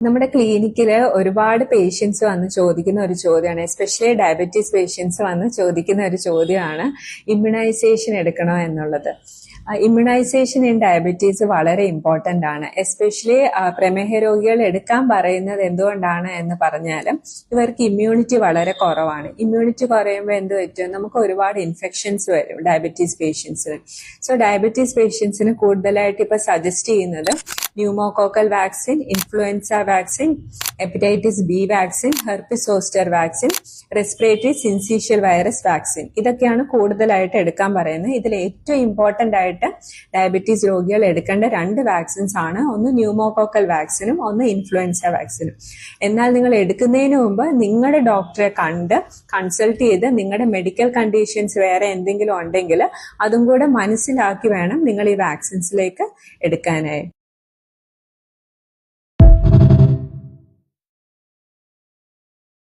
നമ്മുടെ ക്ലിനിക്കില് ഒരുപാട് പേഷ്യൻസ് വന്ന് ചോദിക്കുന്ന ഒരു ചോദ്യമാണ്, എസ്പെഷ്യലി ഡയബറ്റീസ് പേഷ്യൻസ് വന്ന് ചോദിക്കുന്ന ഒരു ചോദ്യമാണ് ഇമ്മ്യൂണൈസേഷൻ എടുക്കണോ എന്നുള്ളത്. ഇമ്മ്യൂണൈസേഷൻ ഇൻ ഡയബറ്റീസ് വളരെ ഇമ്പോർട്ടന്റ് ആണ്. എസ്പെഷ്യലി പ്രമേഹ രോഗികൾ എടുക്കാൻ പറയുന്നത് എന്തുകൊണ്ടാണ് എന്ന് പറഞ്ഞാൽ ഇവർക്ക് ഇമ്മ്യൂണിറ്റി വളരെ കുറവാണ്. ഇമ്മ്യൂണിറ്റി കുറയുമ്പോൾ എന്ത് പറ്റും, നമുക്ക് ഒരുപാട് ഇൻഫെക്ഷൻസ് വരും ഡയബറ്റീസ് പേഷ്യൻസിന്. സോ ഡയബറ്റീസ് പേഷ്യൻസിന് കൂടുതലായിട്ട് ഇപ്പൊ സജസ്റ്റ് ചെയ്യുന്നത് pneumococcal vaccine, influenza vaccine, hepatitis B vaccine, herpes zoster vaccine, respiratory syncytial virus vaccine, ഇതൊക്കെയാണ് കൂടുതലായിട്ട് എടുക്കാൻ പറയുന്നത്. ഇതിൽ ഏറ്റവും ഇമ്പോർട്ടന്റ് ആയിട്ട് ഡയബറ്റീസ് രോഗികൾ എടുക്കേണ്ട 2 വാക്സിൻസ് ആണ്, ഒന്ന് ന്യൂമോകോക്കൽ വാക്സിനും ഒന്ന് ഇൻഫ്ലുവൻസ വാക്സിനും. എന്നാൽ നിങ്ങൾ എടുക്കുന്നതിന് മുമ്പ് നിങ്ങളുടെ ഡോക്ടറെ കണ്ട് കൺസൾട്ട് ചെയ്ത് നിങ്ങളുടെ മെഡിക്കൽ കണ്ടീഷൻസ് വേറെ എന്തെങ്കിലും ഉണ്ടെങ്കിൽ അതും കൂടെ മനസ്സിലാക്കി വേണം നിങ്ങൾ ഈ വാക്സിൻസിലേക്ക് എടുക്കാനായി.